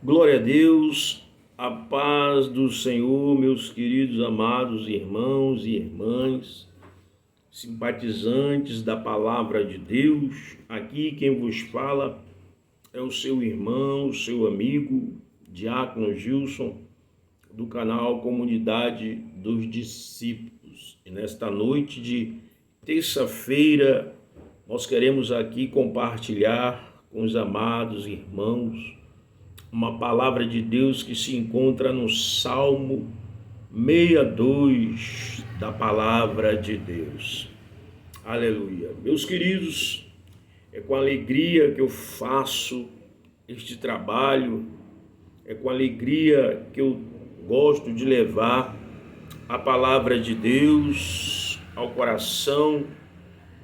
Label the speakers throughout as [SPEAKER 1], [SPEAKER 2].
[SPEAKER 1] Glória a Deus, a paz do Senhor, meus queridos amados irmãos e irmãs, simpatizantes da palavra de Deus. Aqui quem vos fala é o seu irmão, o seu amigo, Diácono Gilson, do canal Comunidade dos Discípulos. E nesta noite de terça-feira, nós queremos aqui compartilhar com os amados irmãos uma palavra de Deus que se encontra no Salmo 62 da palavra de Deus. Aleluia. Meus queridos, é com alegria que eu faço este trabalho, é com alegria que eu gosto de levar a palavra de Deus ao coração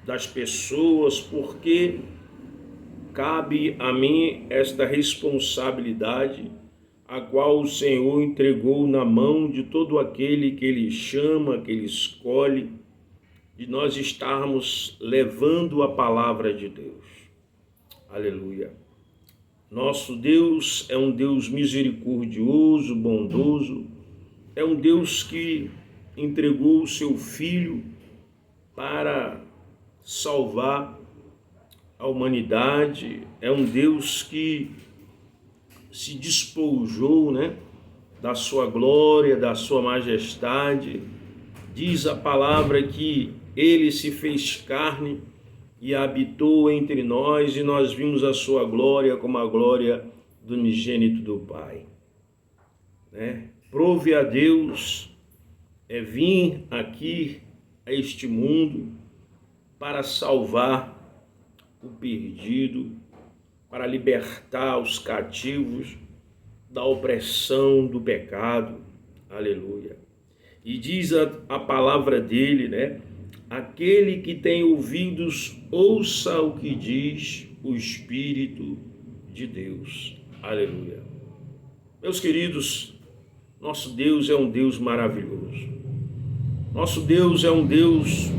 [SPEAKER 1] das pessoas, porque cabe a mim esta responsabilidade, a qual o Senhor entregou na mão de todo aquele que Ele chama, que Ele escolhe, de nós estarmos levando a palavra de Deus. Aleluia. Nosso Deus é um Deus misericordioso, bondoso, é um Deus que entregou o seu Filho para salvar a humanidade, é um Deus que se despojou, da sua glória, da sua majestade. Diz a palavra que Ele se fez carne e habitou entre nós, e nós vimos a sua glória como a glória do unigênito do Pai. Prove a Deus vir aqui a este mundo para salvar o perdido, para libertar os cativos da opressão do pecado. Aleluia. E diz a palavra dele, aquele que tem ouvidos, ouça o que diz o Espírito de Deus. Aleluia. Meus queridos, nosso Deus é um Deus maravilhoso. Nosso Deus é um Deus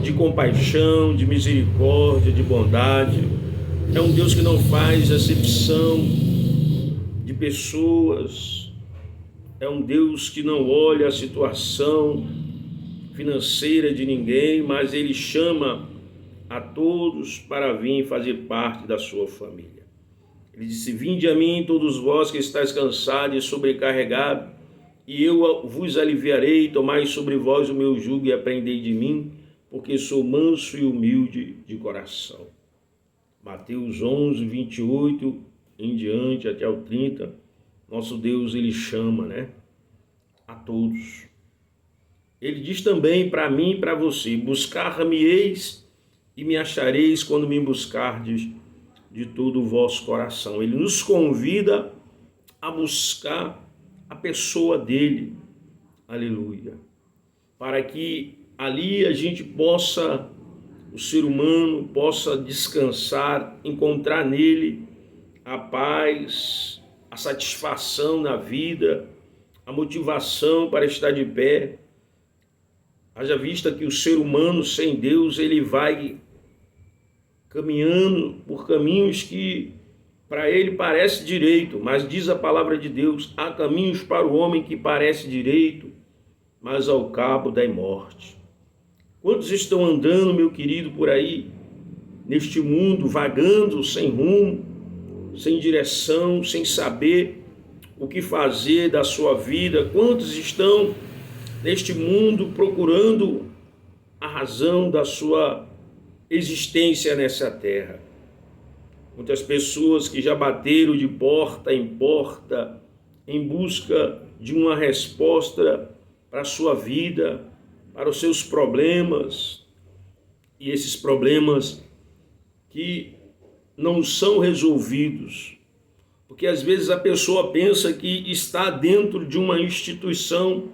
[SPEAKER 1] de compaixão, de misericórdia, de bondade. É um Deus que não faz acepção de pessoas. É um Deus que não olha a situação financeira de ninguém, mas Ele chama a todos para vir fazer parte da sua família. Ele disse: vinde a mim todos vós que estáis cansados e sobrecarregados, e eu vos aliviarei. Tomai sobre vós o meu jugo e aprendei de mim, porque sou manso e humilde de coração. Mateus 11, 28 em diante até o 30, nosso Deus, Ele chama, a todos. Ele diz também para mim e para você: buscar-me-eis e me achareis quando me buscardes de todo o vosso coração. Ele nos convida a buscar a pessoa dele, aleluia, para que ali a gente possa, o ser humano possa descansar, encontrar nele a paz, a satisfação na vida, a motivação para estar de pé. Haja vista que o ser humano sem Deus, ele vai caminhando por caminhos que para ele parece direito, mas diz a palavra de Deus: há caminhos para o homem que parece direito, mas ao cabo da morte. Quantos estão andando, meu querido, por aí, neste mundo, vagando sem rumo, sem direção, sem saber o que fazer da sua vida? Quantos estão neste mundo procurando a razão da sua existência nessa terra? Muitas pessoas que já bateram de porta em porta em busca de uma resposta para a sua vida, para os seus problemas, e esses problemas que não são resolvidos, porque às vezes a pessoa pensa que está dentro de uma instituição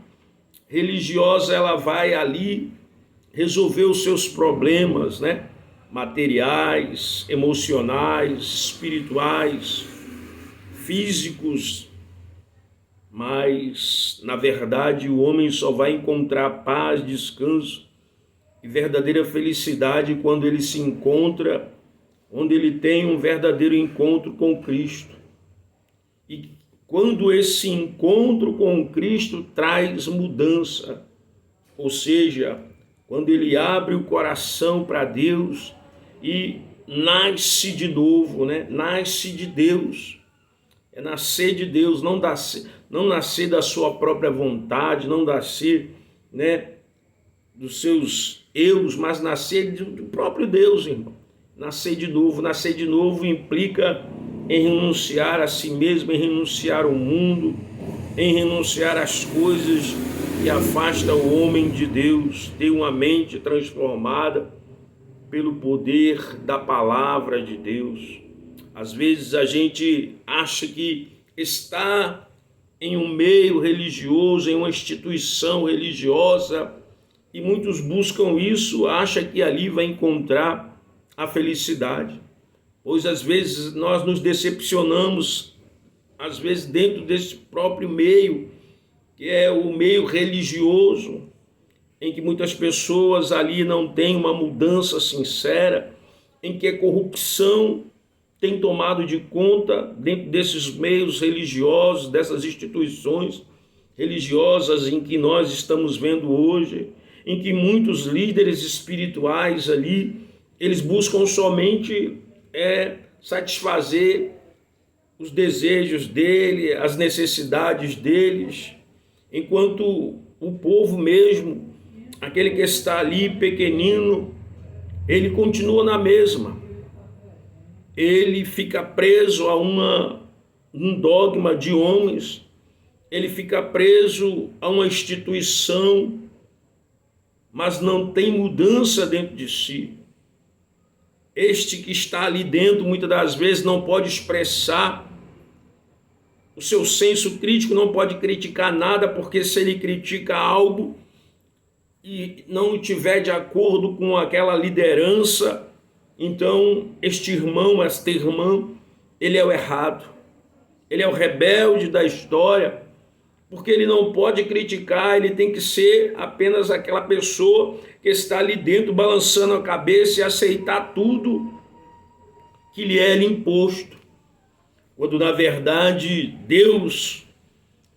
[SPEAKER 1] religiosa, ela vai ali resolver os seus problemas, materiais, emocionais, espirituais, físicos, mas na verdade o homem só vai encontrar paz, descanso e verdadeira felicidade quando ele se encontra, onde ele tem um verdadeiro encontro com Cristo. e quando esse encontro com Cristo traz mudança, ou seja, quando ele abre o coração para Deus e nasce de novo, né? Nasce de Deus. É nascer de Deus, não nascer da sua própria vontade, não nascer, né, dos seus eus, mas nascer do próprio Deus, irmão. Nascer de novo implica em renunciar a si mesmo, em renunciar ao mundo, em renunciar às coisas que afastam o homem de Deus, ter uma mente transformada pelo poder da palavra de Deus. Às vezes a gente acha que está em um meio religioso, em uma instituição religiosa, e muitos buscam isso, acham que ali vai encontrar a felicidade. Pois às vezes nós nos decepcionamos, às vezes dentro desse próprio meio, que é o meio religioso, em que muitas pessoas ali não têm uma mudança sincera, em que a corrupção tem tomado de conta dentro desses meios religiosos, dessas instituições religiosas em que nós estamos vendo hoje, em que muitos líderes espirituais ali, eles buscam somente satisfazer os desejos dele, as necessidades deles, enquanto o povo mesmo, aquele que está ali pequenino, ele continua na mesma. Ele fica preso a um dogma de homens, ele fica preso a uma instituição, mas não tem mudança dentro de si. Este que está ali dentro, muitas das vezes, não pode expressar o seu senso crítico, não pode criticar nada, porque se ele critica algo e não estiver de acordo com aquela liderança, então este irmão, esta irmã, ele é o errado, ele é o rebelde da história, porque ele não pode criticar, ele tem que ser apenas aquela pessoa que está ali dentro balançando a cabeça e aceitar tudo que lhe é imposto. Quando na verdade Deus,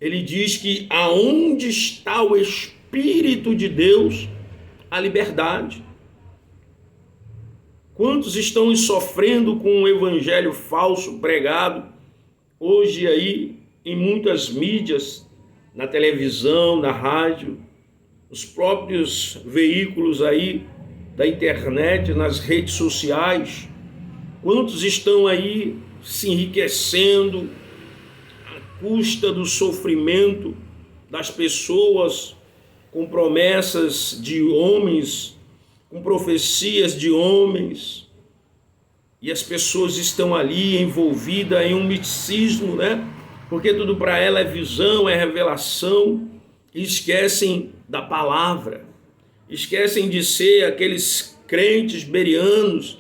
[SPEAKER 1] ele diz que aonde está o Espírito de Deus, a liberdade. Quantos estão sofrendo com o evangelho falso pregado hoje aí em muitas mídias, na televisão, na rádio, os próprios veículos aí da internet, nas redes sociais? Quantos estão aí se enriquecendo à custa do sofrimento das pessoas, com promessas de homens, com profecias de homens, e as pessoas estão ali envolvidas em um misticismo, né? Porque tudo para ela é visão, é revelação, e esquecem da palavra, esquecem de ser aqueles crentes berianos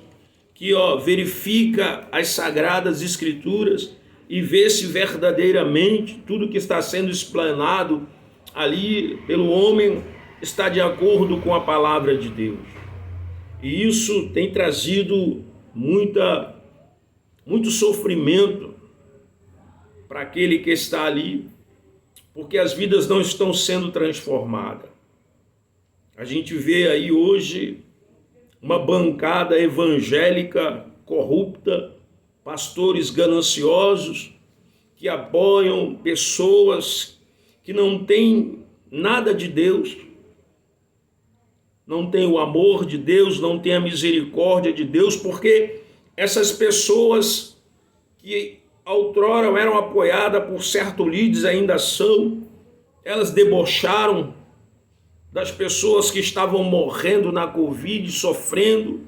[SPEAKER 1] que verifica as sagradas escrituras e vê se verdadeiramente tudo que está sendo explanado ali pelo homem está de acordo com a palavra de Deus. E isso tem trazido muito sofrimento para aquele que está ali, porque as vidas não estão sendo transformadas. A gente vê aí hoje uma bancada evangélica corrupta, pastores gananciosos que apoiam pessoas que não têm nada de Deus, não tem o amor de Deus, não tem a misericórdia de Deus, porque essas pessoas que outrora eram apoiadas por certos líderes, ainda são, elas debocharam das pessoas que estavam morrendo na Covid, sofrendo,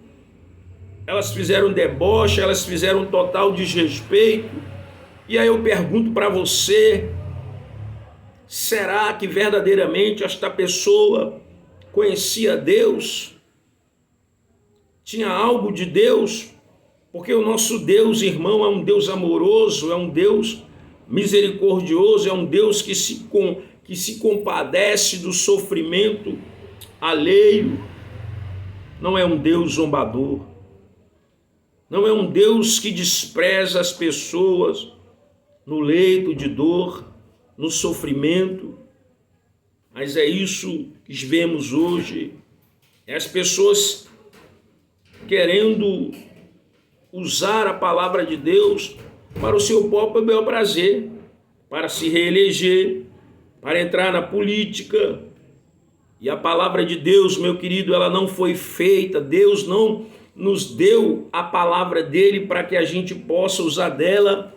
[SPEAKER 1] elas fizeram deboche, elas fizeram total desrespeito. E aí eu pergunto para você, será que verdadeiramente esta pessoa conhecia Deus? Tinha algo de Deus? Porque o nosso Deus, irmão, é um Deus amoroso, é um Deus misericordioso, é um Deus que se compadece do sofrimento alheio. Não é um Deus zombador, não é um Deus que despreza as pessoas, no leito de dor, no sofrimento. Mas é isso que vemos hoje, as pessoas querendo usar a palavra de Deus para o seu próprio bel prazer, para se reeleger, para entrar na política. E a palavra de Deus, meu querido, ela não foi feita, Deus não nos deu a palavra dele para que a gente possa usar dela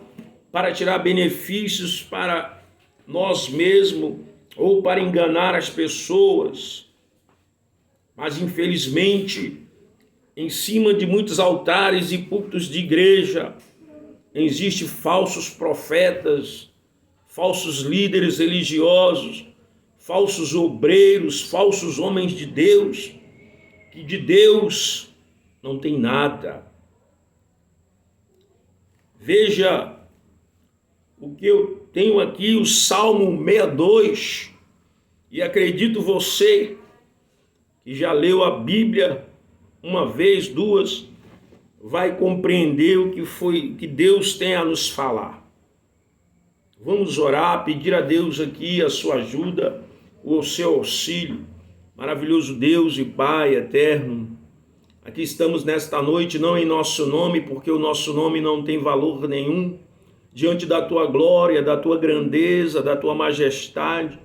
[SPEAKER 1] para tirar benefícios para nós mesmos ou para enganar as pessoas. Mas infelizmente, em cima de muitos altares e púlpitos de igreja, existem falsos profetas, falsos líderes religiosos, falsos obreiros, falsos homens de Deus, que de Deus não tem nada. Veja o que eu tenho aqui, o Salmo 62, e acredito você que já leu a Bíblia uma vez, duas, vai compreender o que Deus tem a nos falar. Vamos orar, pedir a Deus aqui a sua ajuda, o seu auxílio. Maravilhoso Deus e Pai eterno, aqui estamos nesta noite, não em nosso nome, porque o nosso nome não tem valor nenhum, diante da tua glória, da tua grandeza, da tua majestade,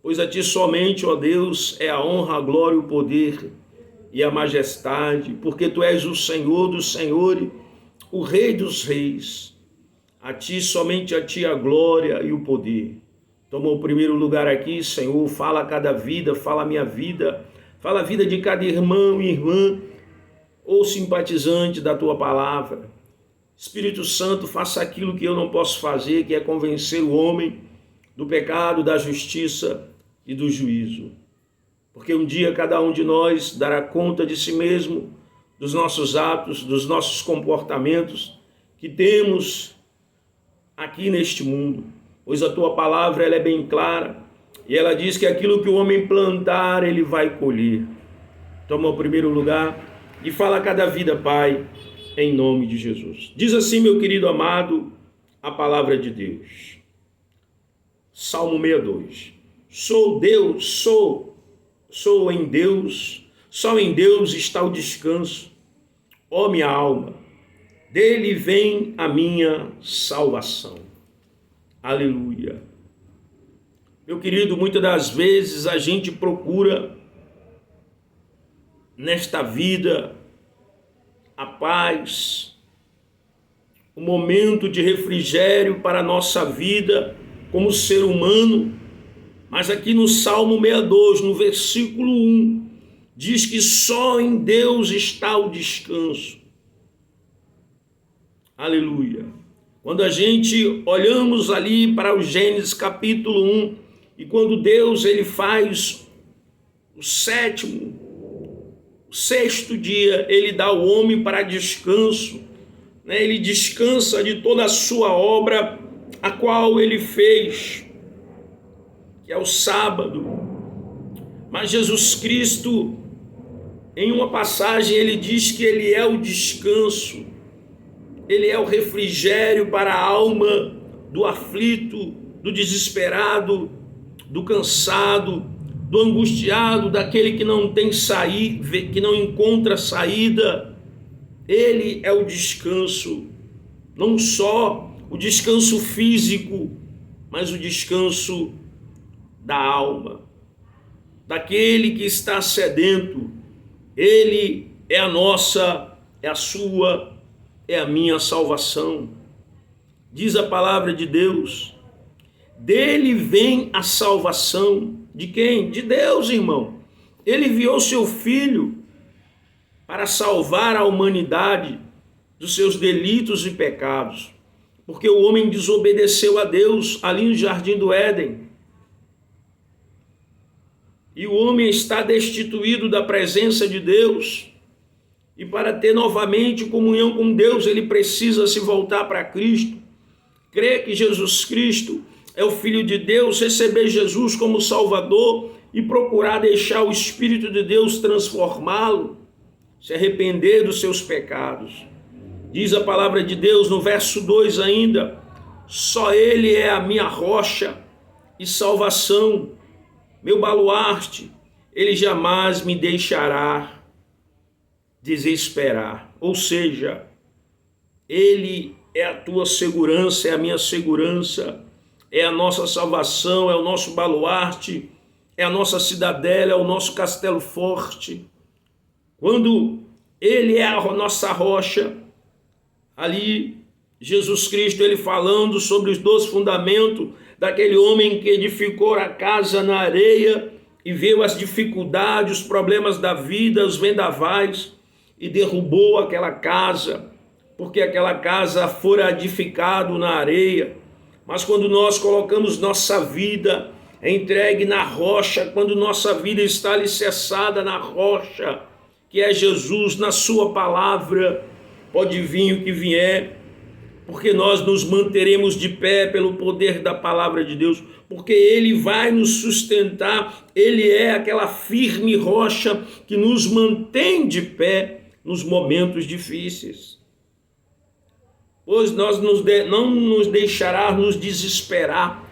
[SPEAKER 1] pois a ti somente, ó Deus, é a honra, a glória, o poder e a majestade, porque tu és o Senhor dos senhores, o Rei dos reis. A ti, somente a ti a glória e o poder. Toma o primeiro lugar aqui, Senhor, fala a cada vida, fala a minha vida, fala a vida de cada irmão e irmã, ou simpatizante da tua palavra. Espírito Santo, faça aquilo que eu não posso fazer, que é convencer o homem do pecado, da justiça e do juízo. Porque um dia cada um de nós dará conta de si mesmo, dos nossos atos, dos nossos comportamentos que temos aqui neste mundo. Pois a tua palavra ela é bem clara e ela diz que aquilo que o homem plantar, ele vai colher. Toma o primeiro lugar e fala a cada vida, Pai, em nome de Jesus. Diz assim, meu querido amado, a palavra de Deus. Salmo 62. Sou Deus, sou em Deus, só em Deus está o descanso. Ó minha alma, dele vem a minha salvação. Aleluia. Meu querido, muitas das vezes a gente procura nesta vida a paz, um momento de refrigério para a nossa vida como ser humano, mas aqui no Salmo 62, no versículo 1, diz que só em Deus está o descanso. Aleluia. Quando a gente olhamos ali para o Gênesis capítulo 1, e quando Deus ele faz o sexto dia, ele dá ao homem para descanso, né? Ele descansa de toda a sua obra, a qual ele fez, que é o sábado. Mas Jesus Cristo, em uma passagem, ele diz que ele é o descanso, ele é o refrigério para a alma do aflito, do desesperado, do cansado, do angustiado, daquele que não tem saída, que não encontra saída. Ele é o descanso, não só o descanso físico, mas o descanso da alma, daquele que está sedento. Ele é a nossa, é a sua, é a minha salvação. Diz a palavra de Deus, dele vem a salvação. De quem? De Deus, irmão. Ele enviou seu Filho para salvar a humanidade dos seus delitos e pecados, porque o homem desobedeceu a Deus ali no jardim do Éden. E o homem está destituído da presença de Deus. E para ter novamente comunhão com Deus, ele precisa se voltar para Cristo, crer que Jesus Cristo é o Filho de Deus, receber Jesus como Salvador e procurar deixar o Espírito de Deus transformá-lo, se arrepender dos seus pecados. Diz a palavra de Deus no verso 2 ainda, Só Ele é a minha rocha e salvação, meu baluarte. Ele jamais me deixará desesperar. Ou seja, Ele é a tua segurança, é a minha segurança, é a nossa salvação, é o nosso baluarte, é a nossa cidadela, é o nosso castelo forte. Quando Ele é a nossa rocha, ali Jesus Cristo, ele falando sobre os 12 fundamentos daquele homem que edificou a casa na areia e viu as dificuldades, os problemas da vida, os vendavais, e derrubou aquela casa, porque aquela casa fora edificada na areia. Mas quando nós colocamos nossa vida entregue na rocha, quando nossa vida está alicerçada na rocha, que é Jesus, na sua palavra, pode vir o que vier, porque nós nos manteremos de pé pelo poder da palavra de Deus, porque Ele vai nos sustentar, Ele é aquela firme rocha que nos mantém de pé nos momentos difíceis. Pois nós não nos deixará nos desesperar.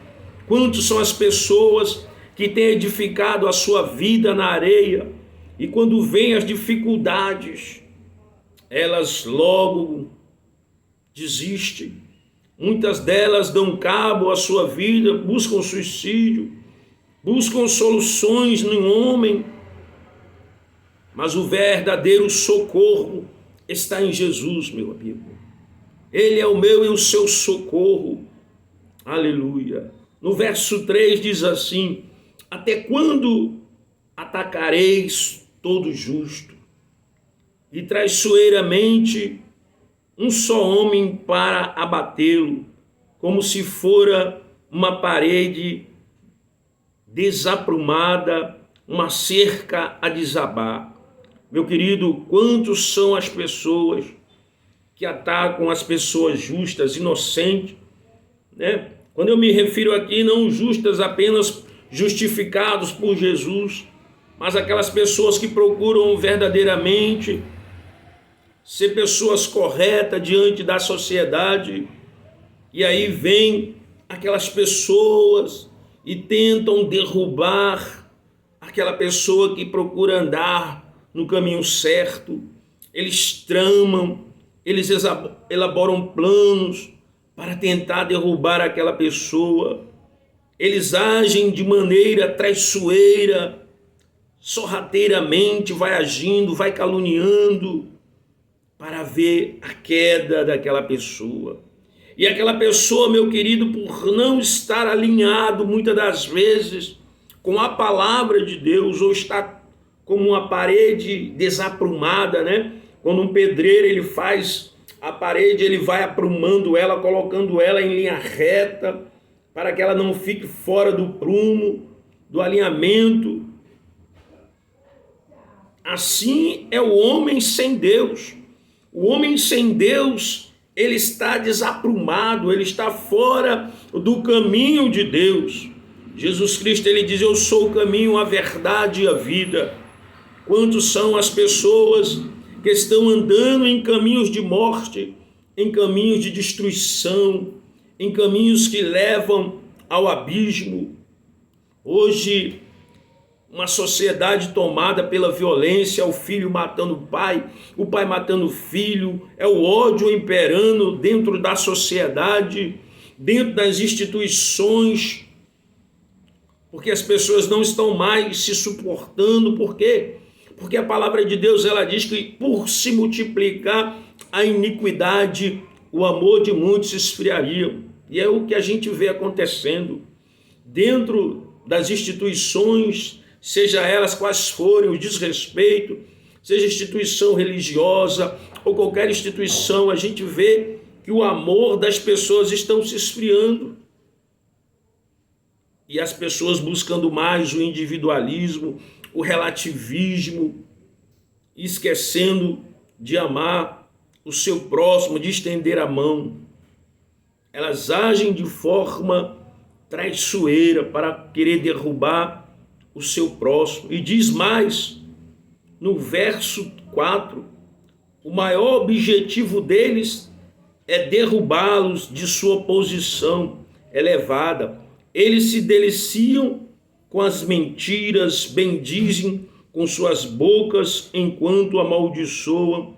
[SPEAKER 1] Quantos são as pessoas que têm edificado a sua vida na areia e quando vêm as dificuldades, elas logo desistem. Muitas delas dão cabo à sua vida, buscam suicídio, buscam soluções no homem, mas o verdadeiro socorro está em Jesus, meu amigo. Ele é o meu e o seu socorro. Aleluia. No verso 3 diz assim: até quando atacareis todo justo e traiçoeiramente um só homem para abatê-lo, como se fora uma parede desaprumada, uma cerca a desabar? Meu querido, quantos são as pessoas que atacam as pessoas justas, inocentes, né? Quando eu me refiro aqui, não justas apenas justificados por Jesus, mas aquelas pessoas que procuram verdadeiramente ser pessoas corretas diante da sociedade, e aí vem aquelas pessoas e tentam derrubar aquela pessoa que procura andar no caminho certo. Eles tramam, eles elaboram planos para tentar derrubar aquela pessoa. Eles agem de maneira traiçoeira, sorrateiramente, vai agindo, vai caluniando, para ver a queda daquela pessoa. E aquela pessoa, meu querido, por não estar alinhado muitas das vezes com a palavra de Deus, ou está como uma parede desaprumada, né? Quando um pedreiro ele faz a parede, ele vai aprumando ela, colocando ela em linha reta, para que ela não fique fora do prumo, do alinhamento. Assim é o homem sem Deus. O homem sem Deus, ele está desaprumado, ele está fora do caminho de Deus. Jesus Cristo, ele diz: eu sou o caminho, a verdade e a vida. Quantos são as pessoas que estão andando em caminhos de morte, em caminhos de destruição, em caminhos que levam ao abismo? Hoje, uma sociedade tomada pela violência, o filho matando o pai matando o filho, é o ódio imperando dentro da sociedade, dentro das instituições, porque as pessoas não estão mais se suportando. Por quê? Porque a palavra de Deus, ela diz que por se multiplicar a iniquidade, o amor de muitos se esfriaria. E é o que a gente vê acontecendo dentro das instituições, seja elas quais forem, o desrespeito, seja instituição religiosa ou qualquer instituição, a gente vê que o amor das pessoas estão se esfriando. E as pessoas buscando mais o individualismo, o relativismo, esquecendo de amar o seu próximo, de estender a mão. Elas agem de forma traiçoeira para querer derrubar o seu próximo. E diz mais, no verso 4, o maior objetivo deles é derrubá-los de sua posição elevada. Eles se deliciam com as mentiras, bendizem com suas bocas, enquanto amaldiçoam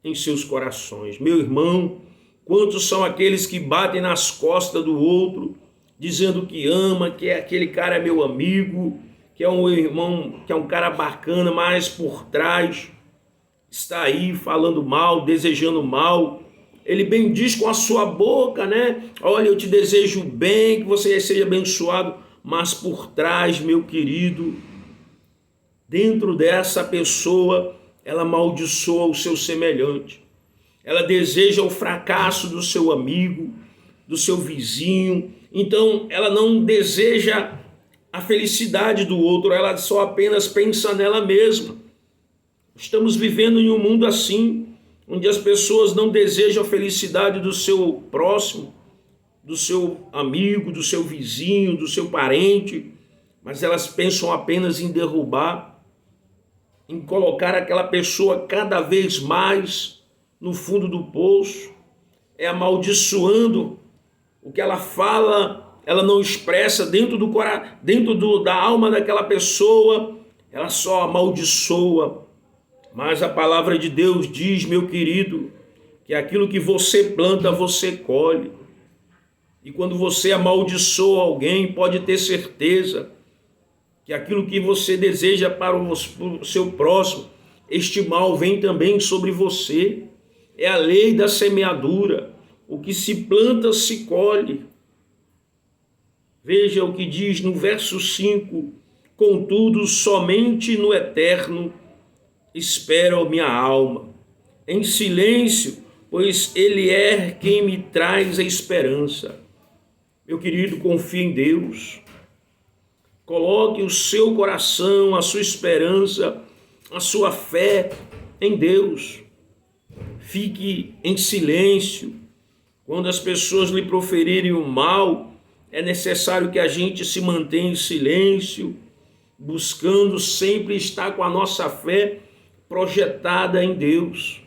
[SPEAKER 1] em seus corações. Meu irmão, quantos são aqueles que batem nas costas do outro, dizendo que ama, que aquele cara é meu amigo, que é um irmão, que é um cara bacana, mas por trás está aí falando mal, desejando mal. Ele bendiz com a sua boca, né? Olha, eu te desejo bem, que você seja abençoado, mas por trás, meu querido, dentro dessa pessoa, ela amaldiçoa o seu semelhante. Ela deseja o fracasso do seu amigo, do seu vizinho. Então, ela não deseja a felicidade do outro, ela só apenas pensa nela mesma. Estamos vivendo em um mundo assim, onde as pessoas não desejam a felicidade do seu próximo, do seu amigo, do seu vizinho, do seu parente, mas elas pensam apenas em derrubar, em colocar aquela pessoa cada vez mais no fundo do poço, amaldiçoando o que ela fala, ela não expressa dentro da alma daquela pessoa, ela só amaldiçoa. Mas a palavra de Deus diz, meu querido, que aquilo que você planta, você colhe. E quando você amaldiçoa alguém, pode ter certeza que aquilo que você deseja para o seu próximo, este mal vem também sobre você. É a lei da semeadura. O que se planta, se colhe. Veja o que diz no verso 5. Contudo, somente no eterno espero minha alma, em silêncio, pois ele é quem me traz a esperança. Meu querido, confie em Deus. Coloque o seu coração, a sua esperança, a sua fé em Deus. Fique em silêncio. Quando as pessoas lhe proferirem o mal, é necessário que a gente se mantenha em silêncio, buscando sempre estar com a nossa fé projetada em Deus.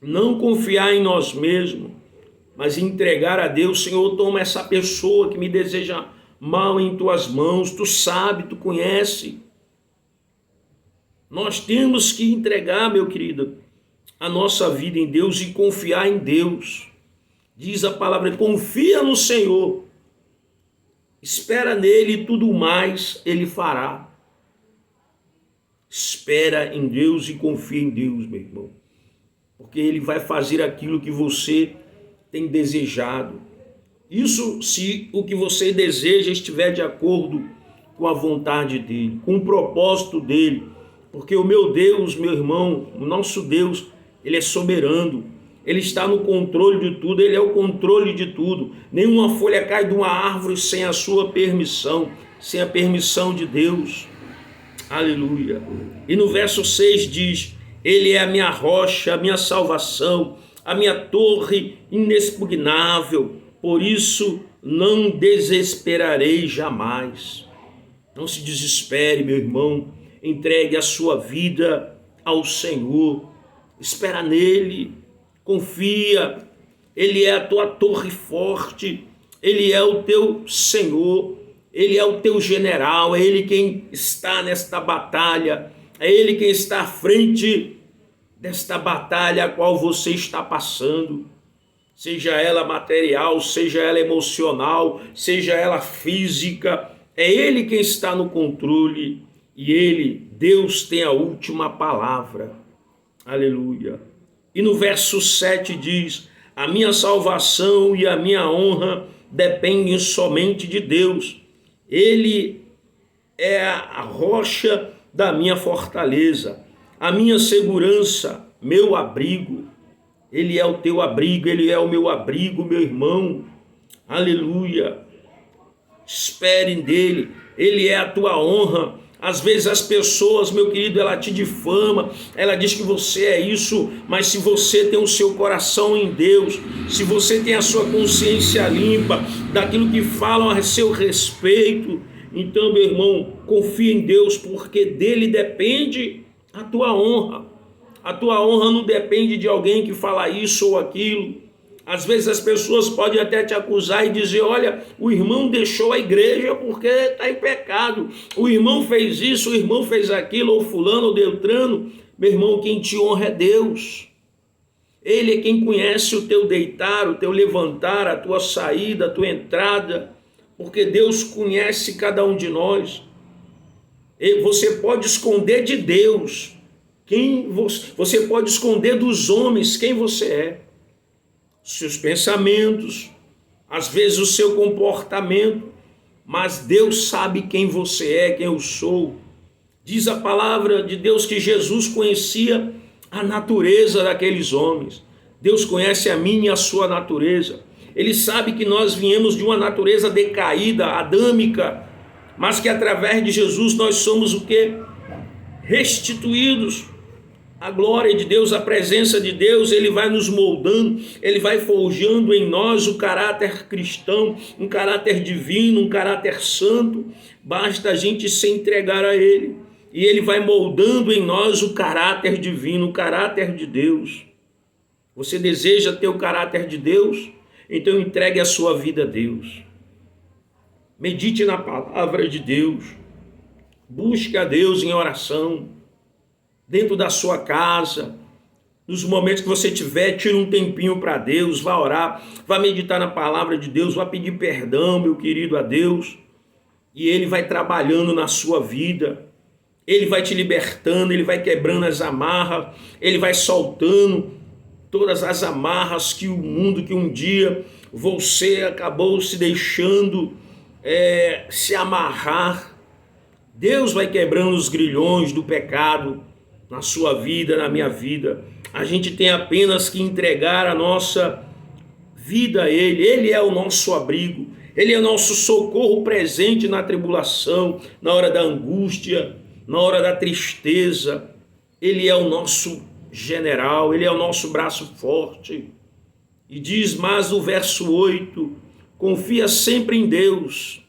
[SPEAKER 1] Não confiar em nós mesmos, mas entregar a Deus. Senhor, toma essa pessoa que me deseja mal em tuas mãos. Tu sabe, tu conhece. Nós temos que entregar, meu querido, a nossa vida em Deus e confiar em Deus. Diz a palavra, confia no Senhor. Espera nele e tudo mais ele fará. Espera em Deus e confia em Deus, meu irmão. Porque ele vai fazer aquilo que você tem desejado. Isso se o que você deseja estiver de acordo com a vontade dele, com o propósito dele. Porque o meu Deus, meu irmão, o nosso Deus, ele é soberano. Ele está no controle de tudo, ele é o controle de tudo. Nenhuma folha cai de uma árvore sem a sua permissão, sem a permissão de Deus. Aleluia. E no verso 6 diz, ele é a minha rocha, a minha salvação, a minha torre inexpugnável, por isso não desesperarei jamais. Não se desespere, meu irmão, entregue a sua vida ao Senhor, espera nele, confia, ele é a tua torre forte, ele é o teu Senhor, ele é o teu general, é ele quem está nesta batalha, é ele quem está à frente desta batalha a qual você está passando, seja ela material, seja ela emocional, seja ela física, é ele quem está no controle e ele, Deus, tem a última palavra. Aleluia. E no verso 7 diz, a minha salvação e a minha honra dependem somente de Deus. Ele é a rocha da minha fortaleza, a minha segurança, meu abrigo. Ele é o teu abrigo, ele é o meu abrigo, meu irmão. Aleluia. Espere nele, ele é a tua honra. Às vezes as pessoas, meu querido, ela te difama, ela diz que você é isso, mas se você tem o seu coração em Deus, se você tem a sua consciência limpa daquilo que falam a seu respeito, então, meu irmão, confia em Deus, porque dele depende a tua honra, A tua honra não depende de alguém que fala isso ou aquilo. Às vezes as pessoas podem até te acusar e dizer, olha, o irmão deixou a igreja porque está em pecado. O irmão fez isso, o irmão fez aquilo, ou fulano, ou Beltrano. Meu irmão, quem te honra é Deus. Ele é quem conhece o teu deitar, o teu levantar, a tua saída, a tua entrada, porque Deus conhece cada um de nós. E você pode esconder de Deus quem você pode esconder dos homens quem você é. Seus pensamentos, às vezes o seu comportamento, mas Deus sabe quem você é, quem eu sou. Diz a palavra de Deus que Jesus conhecia a natureza daqueles homens. Deus conhece a minha e a sua natureza. Ele sabe que nós viemos de uma natureza decaída, adâmica, mas que através de Jesus nós somos o quê? Restituídos. A glória de Deus, a presença de Deus, Ele vai nos moldando, Ele vai forjando em nós o caráter cristão, um caráter divino, um caráter santo. Basta a gente se entregar a Ele. E Ele vai moldando em nós o caráter divino, o caráter de Deus. Você deseja ter o caráter de Deus? Então entregue a sua vida a Deus. Medite na palavra de Deus. Busque a Deus em oração. Dentro da sua casa, nos momentos que você tiver, tira um tempinho para Deus, vá orar, vá meditar na palavra de Deus, vá pedir perdão, meu querido, a Deus. E Ele vai trabalhando na sua vida. Ele vai te libertando, Ele vai quebrando as amarras, Ele vai soltando todas as amarras que o mundo, que um dia você acabou se deixando se amarrar. Deus vai quebrando os grilhões do pecado na sua vida, na minha vida. A gente tem apenas que entregar a nossa vida a Ele. Ele é o nosso abrigo, Ele é o nosso socorro presente na tribulação, na hora da angústia, na hora da tristeza. Ele é o nosso general, Ele é o nosso braço forte. E diz mais no verso 8, confia sempre em Deus,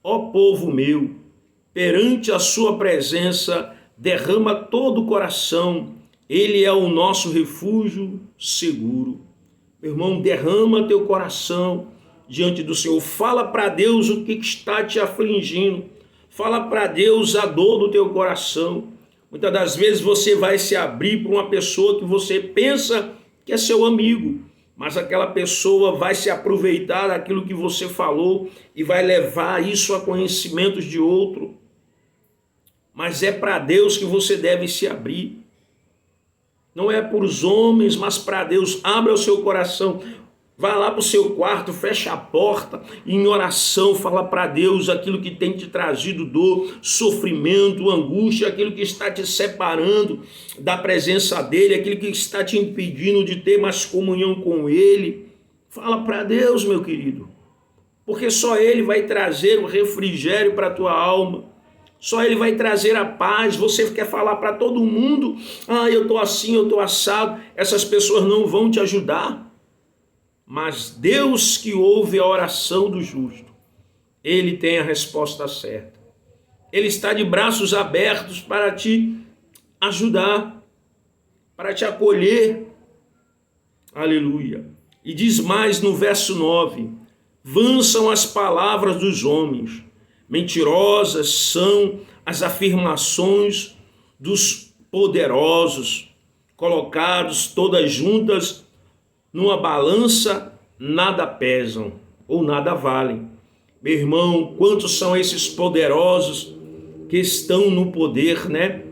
[SPEAKER 1] ó povo meu, perante a sua presença, derrama todo o coração, Ele é o nosso refúgio seguro. Meu irmão, derrama teu coração diante do Senhor, fala para Deus o que está te afligindo, fala para Deus a dor do teu coração. Muitas das vezes você vai se abrir para uma pessoa que você pensa que é seu amigo, mas aquela pessoa vai se aproveitar daquilo que você falou e vai levar isso a conhecimentos de outro. Mas é para Deus que você deve se abrir. Não é para os homens, mas para Deus. Abra o seu coração. Vá lá para o seu quarto, fecha a porta e em oração fala para Deus aquilo que tem te trazido dor, sofrimento, angústia, aquilo que está te separando da presença dEle, aquilo que está te impedindo de ter mais comunhão com Ele. Fala para Deus, meu querido, porque só Ele vai trazer o refrigério para a tua alma. Só Ele vai trazer a paz. Você quer falar para todo mundo, eu estou assim, eu estou assado. Essas pessoas não vão te ajudar. Mas Deus que ouve a oração do justo, Ele tem a resposta certa. Ele está de braços abertos para te ajudar, para te acolher. Aleluia. E diz mais no verso 9, vãs são as palavras dos homens, mentirosas são as afirmações dos poderosos, colocados todas juntas numa balança, nada pesam ou nada valem. Meu irmão, quantos são esses poderosos que estão no poder, né?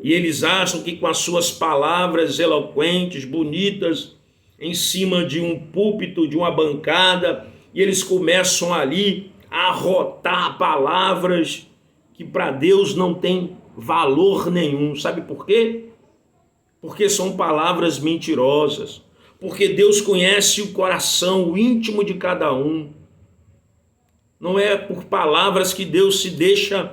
[SPEAKER 1] E eles acham que com as suas palavras eloquentes, bonitas, em cima de um púlpito, de uma bancada, e eles começam ali a arrotar palavras que para Deus não tem valor nenhum. Sabe por quê? Porque são palavras mentirosas. Porque Deus conhece o coração, o íntimo de cada um. Não é por palavras que Deus se deixa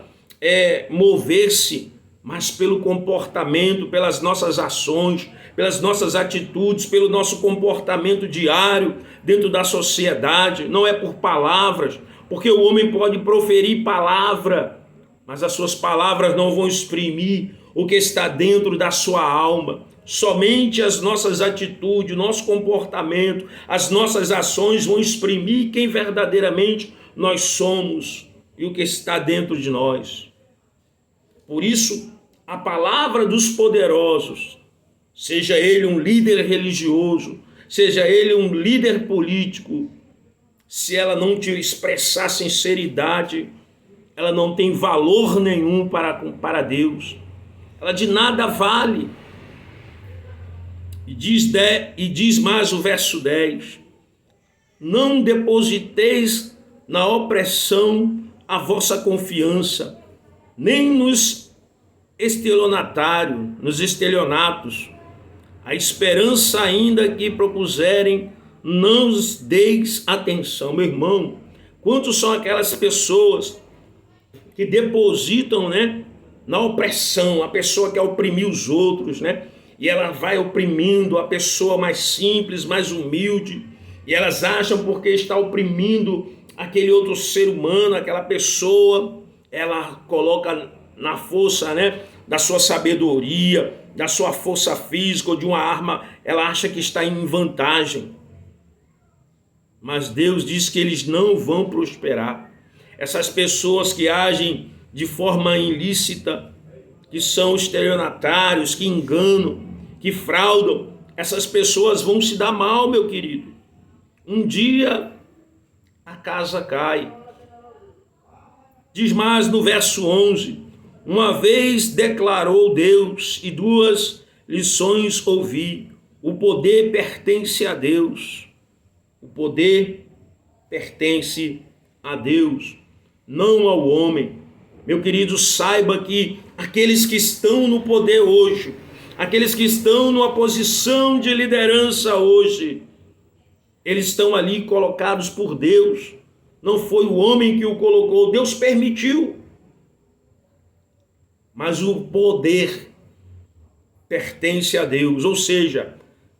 [SPEAKER 1] mover-se, mas pelo comportamento, pelas nossas ações, pelas nossas atitudes, pelo nosso comportamento diário dentro da sociedade. Não é por palavras, porque o homem pode proferir palavra, mas as suas palavras não vão exprimir o que está dentro da sua alma. Somente as nossas atitudes, o nosso comportamento, as nossas ações vão exprimir quem verdadeiramente nós somos e o que está dentro de nós. Por isso, a palavra dos poderosos, seja ele um líder religioso, seja ele um líder político, se ela não te expressar sinceridade, ela não tem valor nenhum para Deus. Ela de nada vale. E diz mais o verso 10: não depositeis na opressão a vossa confiança, nem nos estelionatos. A esperança ainda que propuserem, não os deis atenção. Meu irmão, quantos são aquelas pessoas que depositam, na opressão, a pessoa quer oprimir os outros, e ela vai oprimindo a pessoa mais simples, mais humilde, e elas acham porque está oprimindo aquele outro ser humano, aquela pessoa, ela coloca na força, da sua sabedoria, da sua força física ou de uma arma, ela acha que está em vantagem. Mas Deus diz que eles não vão prosperar. Essas pessoas que agem de forma ilícita, que são estelionatários, que enganam, que fraudam, essas pessoas vão se dar mal, meu querido. Um dia a casa cai. Diz mais no verso 11: uma vez declarou Deus e duas lições ouvi: o poder pertence a Deus. O poder pertence a Deus, não ao homem. Meu querido, saiba que aqueles que estão no poder hoje, aqueles que estão numa posição de liderança hoje, eles estão ali colocados por Deus. Não foi o homem que o colocou, Deus permitiu. Mas o poder pertence a Deus, ou seja,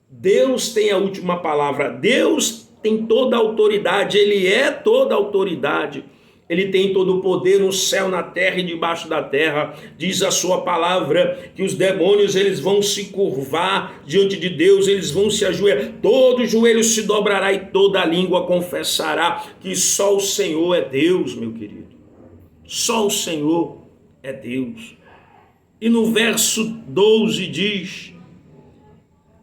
[SPEAKER 1] Deus tem a última palavra, Deus tem toda a autoridade, Ele é toda a autoridade. Ele tem todo o poder no céu, na terra e debaixo da terra. Diz a sua palavra que os demônios eles vão se curvar diante de Deus, eles vão se ajoelhar, todo joelho se dobrará e toda língua confessará que só o Senhor é Deus, meu querido. Só o Senhor é Deus. E no verso 12 diz: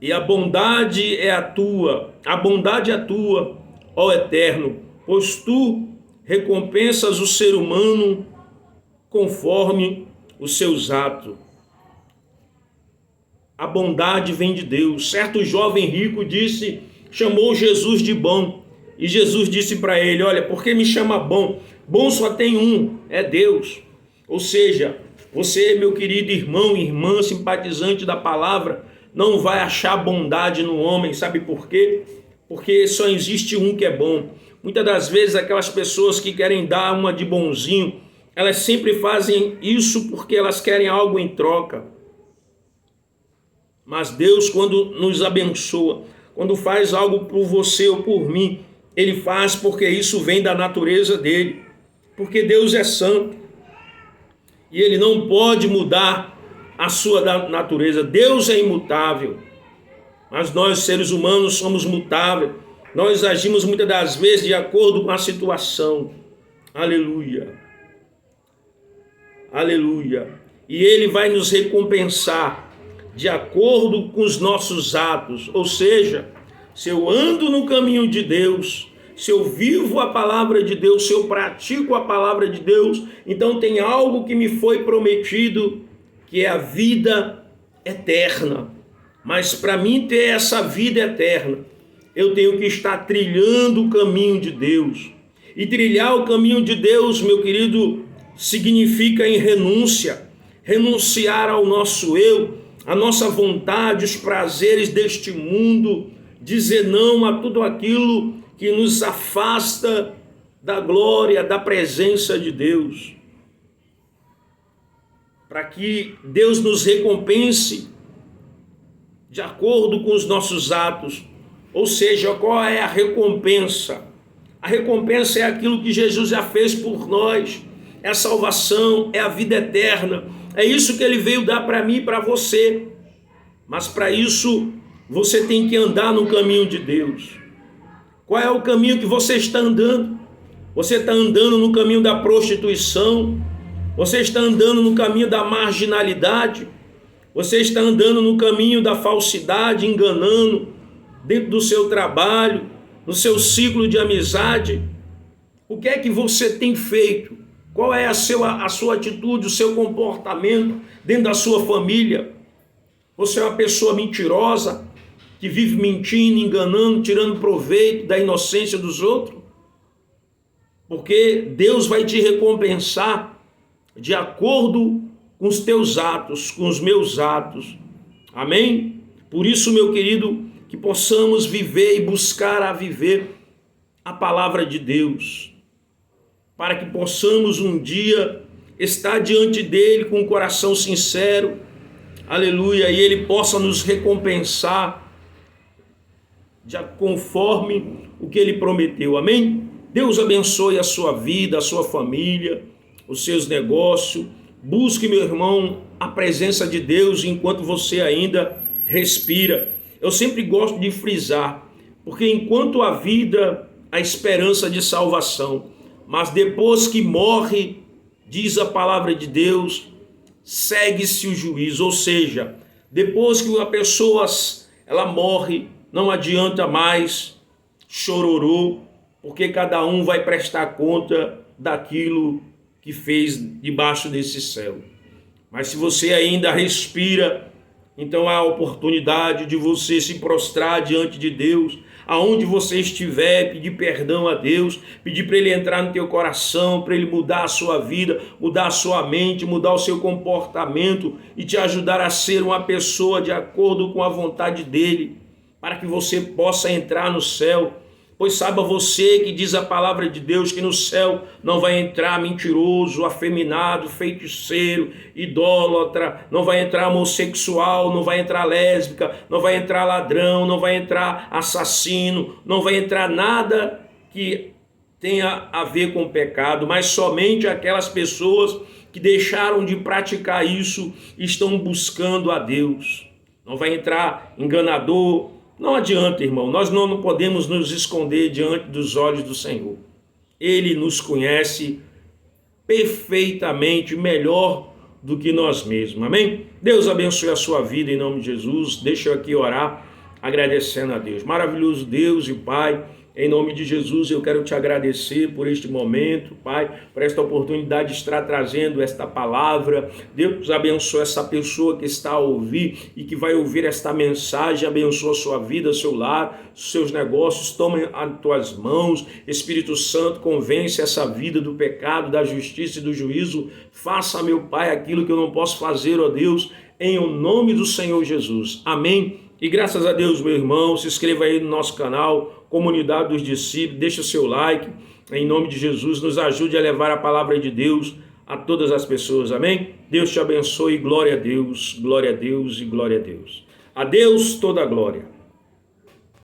[SPEAKER 1] e a bondade é a tua, ó Eterno, pois tu recompensas o ser humano conforme os seus atos. A bondade vem de Deus. Certo jovem rico chamou Jesus de bom. E Jesus disse para ele: olha, por que me chama bom? Bom só tem um, é Deus. Ou seja, você, meu querido irmão, irmã, simpatizante da palavra, não vai achar bondade no homem. Sabe por quê? Porque só existe um que é bom. Muitas das vezes aquelas pessoas que querem dar uma de bonzinho, elas sempre fazem isso porque elas querem algo em troca. Mas Deus, quando nos abençoa, quando faz algo por você ou por mim, Ele faz porque isso vem da natureza dEle. Porque Deus é santo e Ele não pode mudar a sua natureza. Deus é imutável, mas nós seres humanos somos mutáveis. Nós agimos muitas das vezes de acordo com a situação. Aleluia. Aleluia. E Ele vai nos recompensar de acordo com os nossos atos. Ou seja, se eu ando no caminho de Deus, se eu vivo a palavra de Deus, se eu pratico a palavra de Deus, então tem algo que me foi prometido, que é a vida eterna. Mas para mim ter essa vida eterna, eu tenho que estar trilhando o caminho de Deus. E trilhar o caminho de Deus, meu querido, significa em renúncia. Renunciar ao nosso eu, a nossa vontade, os prazeres deste mundo. Dizer não a tudo aquilo que nos afasta da glória, da presença de Deus. Para que Deus nos recompense de acordo com os nossos atos. Ou seja, qual é a recompensa? A recompensa é aquilo que Jesus já fez por nós. É a salvação, é a vida eterna. É isso que Ele veio dar para mim e para você. Mas para isso, você tem que andar no caminho de Deus. Qual é o caminho que você está andando? Você está andando no caminho da prostituição? Você está andando no caminho da marginalidade? Você está andando no caminho da falsidade, enganando dentro do seu trabalho, no seu ciclo de amizade? O que é que você tem feito? Qual é a sua atitude, o seu comportamento dentro da sua família? Você é uma pessoa mentirosa, que vive mentindo, enganando, tirando proveito da inocência dos outros? Porque Deus vai te recompensar de acordo com os teus atos, com os meus atos. Amém? Por isso, meu querido, que possamos viver e buscar a viver a palavra de Deus, para que possamos um dia estar diante dele com um coração sincero, aleluia, e ele possa nos recompensar conforme o que ele prometeu. Amém? Deus abençoe a sua vida, a sua família, os seus negócios. Busque, meu irmão, a presença de Deus enquanto você ainda respira. Eu sempre gosto de frisar, porque enquanto há vida, há esperança de salvação. Mas depois que morre, diz a palavra de Deus, segue-se o juízo. Ou seja, depois que uma pessoa ela morre, não adianta mais chororô, porque cada um vai prestar conta daquilo que fez debaixo desse céu. Mas se você ainda respira, então há a oportunidade de você se prostrar diante de Deus, aonde você estiver, pedir perdão a Deus, pedir para Ele entrar no teu coração, para Ele mudar a sua vida, mudar a sua mente, mudar o seu comportamento e te ajudar a ser uma pessoa de acordo com a vontade dEle, para que você possa entrar no céu. Pois saiba você que diz a palavra de Deus que no céu não vai entrar mentiroso, afeminado, feiticeiro, idólatra, não vai entrar homossexual, não vai entrar lésbica, não vai entrar ladrão, não vai entrar assassino, não vai entrar nada que tenha a ver com pecado, mas somente aquelas pessoas que deixaram de praticar isso e estão buscando a Deus. Não vai entrar enganador. Não adianta, irmão, nós não podemos nos esconder diante dos olhos do Senhor. Ele nos conhece perfeitamente, melhor do que nós mesmos, amém? Deus abençoe a sua vida em nome de Jesus. Deixa eu aqui orar, agradecendo a Deus. Maravilhoso Deus e Pai, em nome de Jesus, eu quero te agradecer por este momento, Pai, por esta oportunidade de estar trazendo esta palavra. Deus abençoe essa pessoa que está a ouvir e que vai ouvir esta mensagem. Abençoa a sua vida, seu lar, seus negócios. Toma as tuas mãos. Espírito Santo, convence essa vida do pecado, da justiça e do juízo. Faça, meu Pai, aquilo que eu não posso fazer, ó Deus, em o nome do Senhor Jesus. Amém. E graças a Deus, meu irmão, se inscreva aí no nosso canal, Comunidade dos Discípulos, deixa o seu like, em nome de Jesus, nos ajude a levar a palavra de Deus a todas as pessoas, amém? Deus te abençoe, glória a Deus e glória a Deus. A Deus toda a glória.